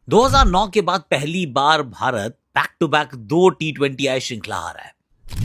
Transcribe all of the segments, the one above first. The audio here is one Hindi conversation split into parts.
2009 के बाद पहली बार Bharat back to back 2 T20I श्रृंखला हारा है।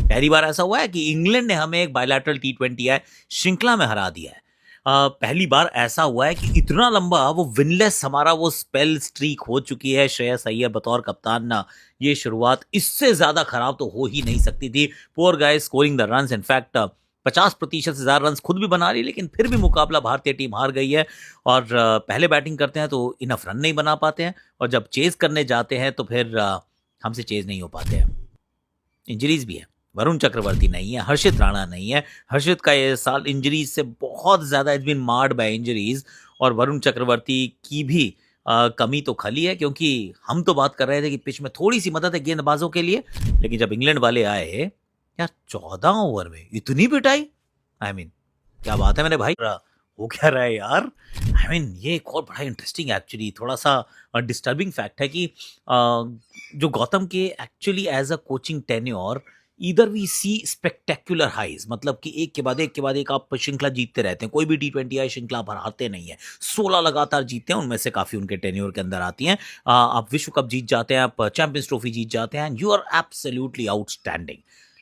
पहली बार ऐसा हुआ है कि इंग्लैंड ने हमें एक बायलैटरल T20I श्रृंखला में हरा दिया है। पहली बार ऐसा हुआ है कि इतना लंबा वो विनलेस हमारा वो स्पेल स्ट्रीक हो चुकी है। श्रेयस अय्यर बतौर कप्तान ना, ये शुरुआत इससे ज्यादा खराब तो हो ही नहीं सकती थी। Poor guy scoring the runs, in fact 50% से ज्यादा रन खुद भी बना रही, लेकिन फिर भी मुकाबला भारतीय टीम हार गई है। और पहले बैटिंग करते हैं तो इनफ रन नहीं बना पाते हैं, और जब चेज करने जाते हैं तो फिर हमसे चेज नहीं हो पाते हैं। इंजरीज भी है, वरुण चक्रवर्ती नहीं है, हर्षित राणा नहीं है। हर्षित का ये साल इंजरीज से बहुत ज्यादा is been MARD bye injuries, और वरुण चक्रवर्ती की भी कमी तो खली है, क्योंकि हम तो बात कर रहे थे कि पिच में थोड़ी सी मदद है गेंदबाजों के लिए, लेकिन जब इंग्लैंड वाले आए यार 14 ओवर में इतनी पिटाई। आई मीन क्या बात है मेरे भाई, हो क्या रहा है यार। आई मीन ये एक और बड़ा इंटरेस्टिंग एक्चुअली थोड़ा सा डिस्टर्बिंग फैक्ट है कि जो गौतम के actually as a coaching tenure, इधर वी सी स्पेक्टेक्युलर हाइज, मतलब कि एक के बाद एक के बाद एक आप श्रृंखला जीतते रहते हैं। कोई भी T20I श्रृंखला आप हारते नहीं है, 16 लगातार जीतते हैं, उनमें से काफी उनके टेन्योर के अंदर आती हैं। आप विश्व कप जीत जाते हैं, आप चैंपियंस ट्रॉफी जीत जाते हैं, यू आर एब्सोल्युटली आउटस्टैंडिंग।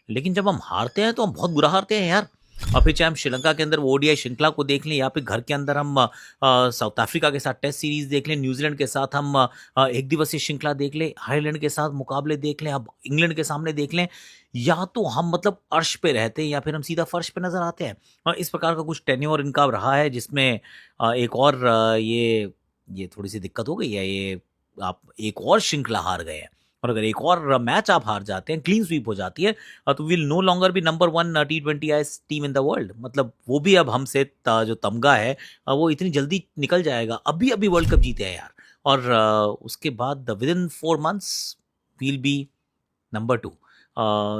लेकिन जब हम हारते हैं तो हम बहुत बुरा हारते हैं यार। और फिर चाहे हम श्रीलंका के अंदर वो ओडीआई श्रृंखला को देख लें, या फिर घर के अंदर हम साउथ अफ्रीका के साथ टेस्ट सीरीज देख लें, न्यूजीलैंड के साथ हम एक दिवसीय श्रृंखला देख लें, आयरलैंड के साथ मुकाबले देख लें, अब इंग्लैंड के सामने देख लें, या तो हम मतलब अर्श पे रहते हैं या फिर हम सीधा फर्श पे नजर आते हैं। और इस प्रकार का कुछ टेन्योर इनका रहा है, जिसमें एक और ये थोड़ी सी दिक्कत हो गई है। ये आप एक और श्रृंखला हार गए हैं, और अगर एक और मैच आप हार जाते हैं, क्लीन स्वीप हो जाती है, तो will no longer be number 1 T20I team in the world. मतलब वो भी अब हमसे जो तमगा है वो इतनी जल्दी निकल जाएगा। अभी अभी वर्ल्ड कप जीते हैं यार, और उसके बाद with in 4 months will be number 2।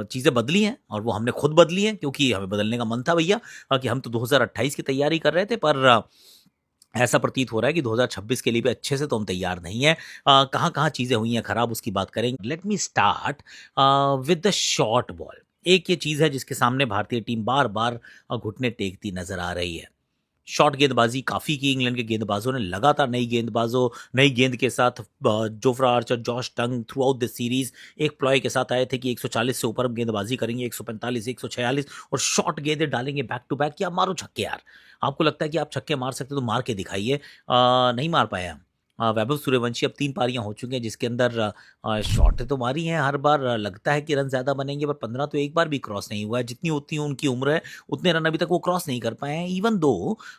चीज़ें बदली हैं, और वो हमने खुद बदली हैं, क्योंकि हमें बदलने का मन था भैया, कि हम तो 2028 की तैयारी कर रहे थे, पर ऐसा प्रतीत हो रहा है कि 2026 के लिए भी अच्छे से तो हम तैयार नहीं है। कहाँ कहाँ चीज़ें हुई हैं खराब, उसकी बात करेंगे। Let me start with the short ball. एक ये चीज़ है जिसके सामने भारतीय टीम बार बार घुटने टेकती नजर आ रही है। शॉर्ट गेंदबाजी काफ़ी की इंग्लैंड के गेंदबाजों ने, लगातार नई गेंद के साथ Jofra Archer, Josh tongue through out the series एक प्लॉय के साथ आए थे कि 140 से ऊपर हम गेंदबाजी करेंगे, 145, 146, और शॉर्ट गेंदें डालेंगे बैक टू बैक, कि आप मारो छक्के यार। आपको लगता है कि आप छक्के मार सकते तो मार के दिखाइए। नहीं मार पाए हम। वैभव सूर्यवंशी अब 3 पारियां हो चुकी हैं जिसके अंदर शॉट तो मारी हैं हर बार। लगता है कि रन ज़्यादा बनेंगे, पर 15 तो एक बार भी क्रॉस नहीं हुआ है। जितनी होती है उनकी उम्र है, उतने रन अभी तक वो क्रॉस नहीं कर पाए हैं। इवन दो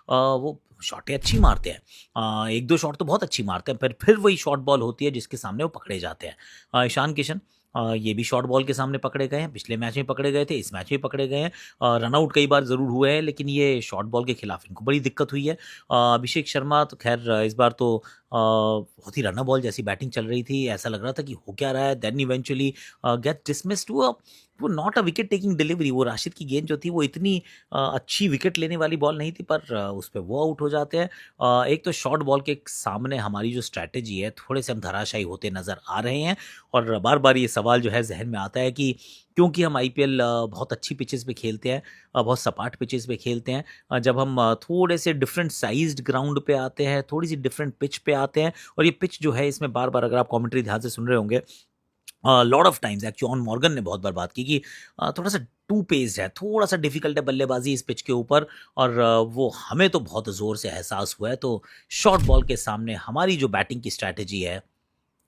वो शॉटें अच्छी मारते हैं, एक दो शॉट तो बहुत अच्छी मारते हैं, फिर वही शॉर्ट बॉल होती है जिसके सामने वो पकड़े जाते हैं। ईशान किशन ये भी शॉर्ट बॉल के सामने पकड़े गए हैं, पिछले मैच में पकड़े गए थे, इस मैच में पकड़े गए हैं। रन आउट कई बार ज़रूर हुए हैं, लेकिन ये शॉर्ट बॉल के खिलाफ इनको बड़ी दिक्कत हुई है। अभिषेक शर्मा तो खैर इस बार तो बहुत ही रन बॉल जैसी बैटिंग चल रही थी, ऐसा लग रहा था कि हो क्या रहा है। Then eventually get dismissed. वो not a wicket taking delivery. वो राशिद की गेंद जो थी वो इतनी अच्छी विकेट लेने वाली बॉल नहीं थी, पर उस पर वो आउट हो जाते हैं। एक तो शॉर्ट बॉल के सामने हमारी जो स्ट्रैटेजी है, थोड़े से हम धराशायी होते नज़र आ रहे हैं। और बार बार ये सवाल जो है जहन में आता है कि क्योंकि हम आईपीएल बहुत अच्छी पिचेस पे खेलते हैं, बहुत सपाट पिचेस पे खेलते हैं, जब हम थोड़े से डिफरेंट साइज्ड ग्राउंड पे आते हैं, थोड़ी सी डिफरेंट पिच पे आते हैं, और ये पिच जो है इसमें बार बार, अगर आप कमेंट्री ध्यान से सुन रहे होंगे, lot of times actually on Morgan ने बहुत बार बात की कि थोड़ा सा टू पेस्ड है, थोड़ा सा डिफिकल्ट है बल्लेबाजी इस पिच के ऊपर, और वो हमें तो बहुत ज़ोर से एहसास हुआ है। तो शॉर्ट बॉल के सामने हमारी जो बैटिंग की स्ट्रैटेजी है,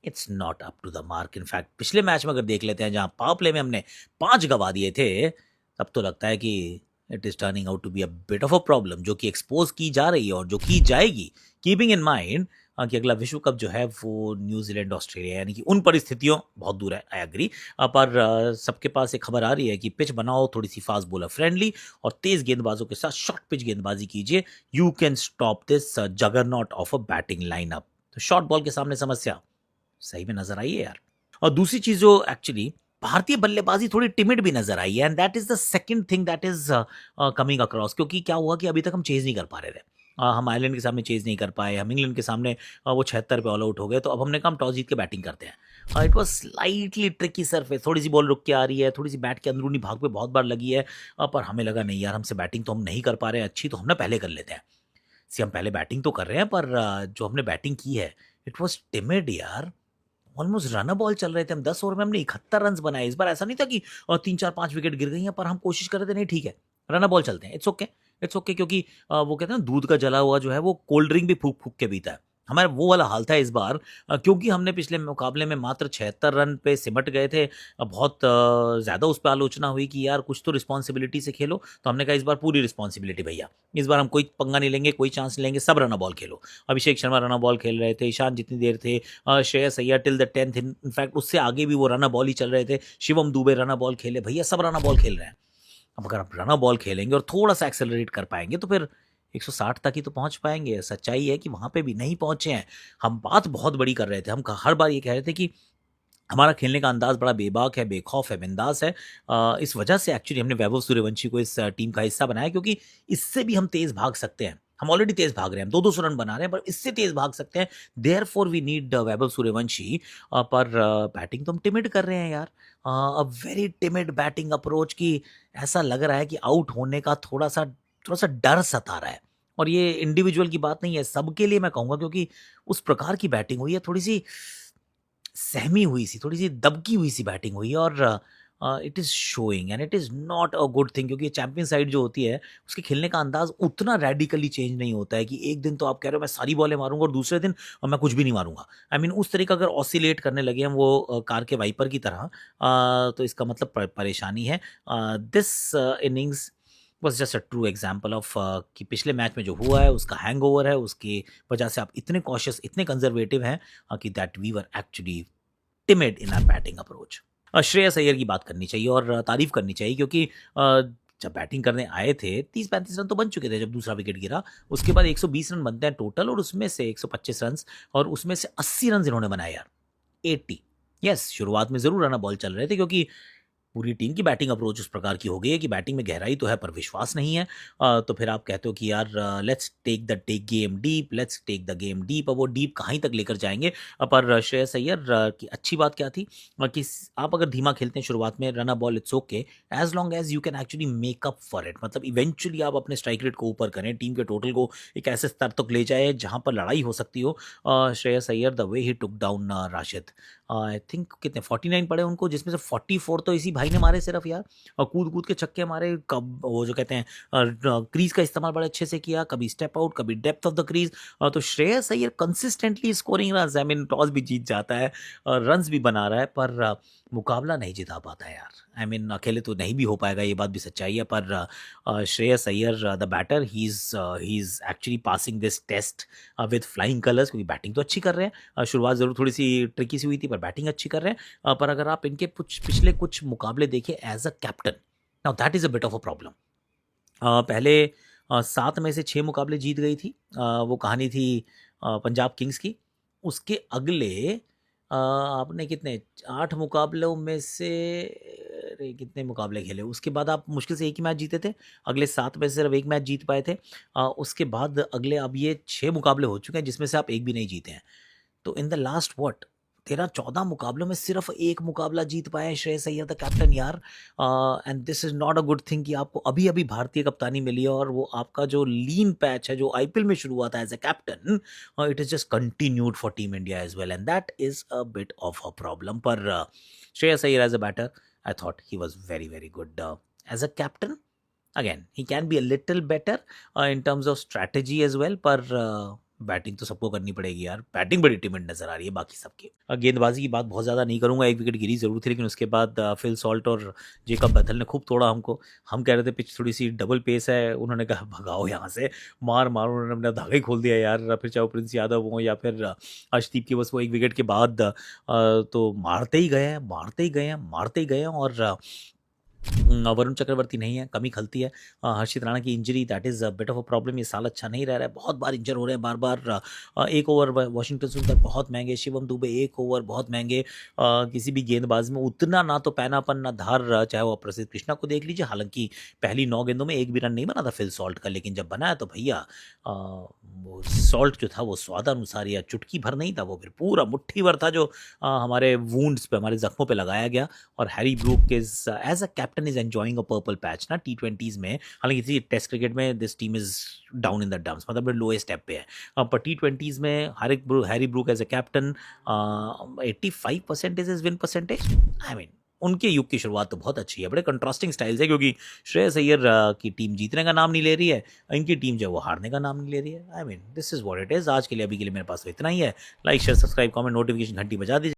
it's not up to the mark. In fact पिछले मैच में अगर देख लेते हैं, जहां पावर प्ले में हमने 5 गवा दिए थे, तब तो लगता है कि it is turning out to be a bit of a problem, जो कि एक्सपोज की जा रही है और जो की जाएगी, कीपिंग इन माइंड कि अगला विश्व कप जो है वो न्यूजीलैंड ऑस्ट्रेलिया, यानी कि उन परिस्थितियों बहुत दूर है। I agree. पर सबके पास एक खबर आ रही है कि पिच बनाओ थोड़ी सी फास्ट बॉलर फ्रेंडली, और तेज गेंदबाजों के साथ शॉर्ट पिच गेंदबाजी कीजिए। You can stop this juggernaut of a batting lineup. तो शॉर्ट बॉल के सामने समस्या सही में नजर आई है यार। और दूसरी चीज जो एक्चुअली भारतीय बल्लेबाजी थोड़ी टिमिड भी नजर आई है, and that is the second thing that is coming across. क्योंकि क्या हुआ कि अभी तक हम चेज नहीं कर पा रहे थे। हम आयरलैंड के सामने चेज नहीं कर पाए, हम इंग्लैंड के सामने वो 76 पे ऑल आउट हो गए। तो अब हमने कहा हम टॉस जीत के बैटिंग करते हैं। It was slightly tricky surface, थोड़ी सी बॉल रुक के आ रही है, थोड़ी सी बैट के अंदरूनी भाग पे बहुत बार लगी है। पर हमें लगा नहीं यार, हमसे बैटिंग तो हम नहीं कर पा रहे हैं अच्छी, तो हम ना पहले कर लेते हैं। सी हम पहले बैटिंग तो कर रहे हैं, पर जो हमने बैटिंग की है इट वाज टिमिड यार। ऑलमोस्ट रन बॉल चल रहे थे हम, 10 ओवर में हमने 71 रन बनाए। इस बार ऐसा नहीं था कि 3 4 5 विकेट गिर गई हैं, पर हम कोशिश कर रहे थे नहीं ठीक है रन बॉल चलते हैं, इट्स ओके, इट्स ओके, क्योंकि वो कहते हैं ना दूध का जला हुआ जो है वो कोल्ड ड्रिंक भी फूक फूक के पीता है। हमारा वो वाला हाल था इस बार, क्योंकि हमने पिछले मुकाबले में मात्र 76 रन पे सिमट गए थे। बहुत ज़्यादा उस पर आलोचना हुई कि यार कुछ तो रिस्पॉन्सिबिलिटी से खेलो, तो हमने कहा इस बार पूरी रिस्पॉन्सिबिलिटी भैया, इस बार हम कोई पंगा नहीं लेंगे, कोई चांस नहीं लेंगे, सब रन बॉल खेलो। अभिषेक शर्मा रन बॉल खेल रहे थे, ईशान जितनी देर थे, Shreyas Iyer till the 10th, in fact उससे आगे भी वो रन बॉल ही चल रहे थे। शिवम दुबे रन बॉल खेले, भैया सब रन बॉल खेल रहे हैं। अब अगर आप रन बॉल खेलेंगे और थोड़ा सा एक्सेलरेट कर पाएंगे तो फिर 160 तक ही तो पहुंच पाएंगे। सच्चाई है कि वहां पे भी नहीं पहुंचे हैं। हम बात बहुत बड़ी कर रहे थे, हम हर बार ये कह रहे थे कि हमारा खेलने का अंदाज बड़ा बेबाक है, बेखौफ है, बिंदास है। इस वजह से एक्चुअली हमने वैभव सूर्यवंशी को इस टीम का हिस्सा बनाया, क्योंकि इससे भी हम तेज भाग सकते हैं। हम ऑलरेडी तेज भाग रहे हैं, हम 2-2 रन बना रहे हैं, पर इससे तेज भाग सकते हैं। There for we need Vaibhav Suryavanshi. पर बैटिंग तो हम टिमिड कर रहे हैं यार, a very timid batting approach की। ऐसा लग रहा है कि आउट होने का थोड़ा सा डर सता रहा है। और ये इंडिविजुअल की बात नहीं है, सबके लिए मैं कहूंगा, क्योंकि उस प्रकार की बैटिंग हुई है, थोड़ी सी सहमी हुई सी, थोड़ी सी दबकी हुई सी बैटिंग हुई है। और it is showing and it is not a good thing, क्योंकि चैंपियन साइड जो होती है उसके खेलने का अंदाज उतना रेडिकली चेंज नहीं होता है कि एक दिन तो आप कह रहे हो मैं सारी बॉलें मारूंगा और दूसरे दिन मैं कुछ भी नहीं मारूंगा। आई मीन उस तरीके अगर ऑसिलेट करने लगे हम वो कार के वाइपर की तरह, तो इसका मतलब परेशानी है। This innings was just a true example of कि पिछले मैच में जो हुआ है उसका हैंग ओवर है, उसकी वजह से आप इतने कॉशियस, इतने कंजर्वेटिव हैं कि that we were actually timid in our batting approach. Shreyas Iyer की बात करनी चाहिए और तारीफ करनी चाहिए, क्योंकि जब बैटिंग करने आए थे 30-35 रन तो बन चुके थे जब दूसरा विकेट गिरा। उसके बाद 120 रन बनते हैं टोटल, और उसमें से 125 रन, और उसमें से 80 रन इन्होंने बनाए यार, 80। यस, शुरुआत में जरूर रन बॉल चल रहे थे, क्योंकि पूरी टीम की बैटिंग अप्रोच उस प्रकार की हो गई है कि बैटिंग में गहराई तो है पर विश्वास नहीं है। तो फिर आप कहते हो कि यार let's take game deep, let's take the game deep. अब वो डीप कहाँ तक लेकर जाएंगे। पर श्रेयस अय्यर की अच्छी बात क्या थी, कि आप अगर धीमा खेलते हैं शुरुआत में, run a ball it's okay, as long as you can actually make up for it. मतलब इवेंचुअली आप अपने स्ट्राइक रेट को ऊपर करें, टीम के टोटल को एक ऐसे स्तर तक ले जाए जहां पर लड़ाई हो सकती हो। Shreyas Iyer the way he took down Rashid, I think कितने 49 पड़े उनको, जिसमें से 44 तो इसी भाई ने मारे सिर्फ यार। और कूद कूद के छक्के मारे, कब वो जो कहते हैं क्रीज का इस्तेमाल बड़े अच्छे से किया, कभी स्टेप आउट, कभी डेप्थ ऑफ द क्रीज। तो Shreyas Iyer consistently scoring run, I mean toss भी जीत जाता है, रन्स भी बना रहा है, पर मुकाबला नहीं जिता पाता है यार। आई मीन अकेले तो नहीं भी हो पाएगा, ये बात भी सच्चाई है। पर Shreyas Iyer the batter, he is actually passing this test with flying colours, क्योंकि बैटिंग तो अच्छी कर रहे हैं। शुरुआत ज़रूर थोड़ी सी ट्रिकी सी हुई थी, पर बैटिंग अच्छी कर रहे हैं। पर अगर आप इनके पिछले कुछ मुकाबले देखें as a captain, now that is a bit of a problem. पहले 7 में से 6 मुकाबले जीत गई थी, वो कहानी थी पंजाब किंग्स की। उसके अगले आपने कितने 8 मुकाबलों में से, अरे कितने मुकाबले खेले, उसके बाद आप मुश्किल से एक ही मैच जीते थे। अगले 7 में से सिर्फ एक मैच जीत पाए थे। उसके बाद अगले अब ये 6 मुकाबले हो चुके हैं जिसमें से आप एक भी नहीं जीते हैं। तो इन द लास्ट व्हाट 13-14 मुकाबलों में सिर्फ एक मुकाबला जीत पाए हैं श्रेयस अय्यर द कैप्टन यार। And this is not a good thing कि आपको अभी अभी भारतीय कप्तानी मिली है और वो आपका जो लीन पैच है जो आईपीएल में शुरू हुआ था as a captain, it is just continued for team India as well, and that is a bit of a problem. पर Shreyas Iyer as a batter, I thought he was very very good as a captain. Again he can be a little better in terms of strategy as well, पर बैटिंग तो सबको करनी पड़ेगी यार। बैटिंग बड़ी टिमिड नजर आ रही है बाकी सबकी। गेंदबाजी की बात बहुत ज़्यादा नहीं करूंगा, एक विकेट गिरी जरूर थी, लेकिन उसके बाद फिल सॉल्ट और जेकब बैथल ने खूब तोड़ा हमको। हम कह रहे थे पिच थोड़ी सी डबल पेस है, उन्होंने कहा भगाओ यहाँ से, मार मार, उन्होंने अपना धागा ही खोल दिया यार। फिर चाहे वो प्रिंस यादव हो या फिर अर्शदीप की, बस वो एक विकेट के बाद तो मारते ही गए हैं, मारते ही गए हैं, मारते ही गए हैं। और वरुण चक्रवर्ती नहीं है, कमी खलती है। हर्षित राणा की injury, that is a bit of a problem. ये साल अच्छा नहीं रह रहा है, बहुत बार इंजर हो रहे हैं, बार बार। एक ओवर वॉशिंगटन सुंदर बहुत महंगे, शिवम दुबे एक ओवर बहुत महंगे। किसी भी गेंदबाज में उतना ना तो पैनापन ना धार, चाहे वो प्रसिद्ध कृष्णा को देख लीजिए। हालांकि पहली 9 गेंदों में एक भी रन नहीं बना था फिल सॉल्ट का, लेकिन जब बना है तो भैया वो सॉल्ट जो था वो स्वादानुसार या चुटकी भर नहीं था, वो फिर पूरा मुट्ठी भर था जो हमारे वुंड्स पे, हमारे ज़ख्मों पे लगाया गया। और Harry Brook is as a captain is enjoying a purple patch ना टी20s में। हालाँकि इसी टेस्ट क्रिकेट में this team is down in the dumps, मतलब लोएस्ट स्टेप पे है। पर टी20s में Harry Brook as a captain 85% is his win percentage. I mean उनके युग की शुरुआत तो बहुत अच्छी है, बड़े कंट्रास्टिंग स्टाइल्स है, क्योंकि श्रेयस अय्यर की टीम जीतने का नाम नहीं ले रही है, इनकी टीम जो है वो हारने का नाम नहीं ले रही है। I mean this is what it is. आज के लिए, अभी के लिए मेरे पास तो इतना ही है। Like share subscribe comment notification घंटी बजा दीजिए।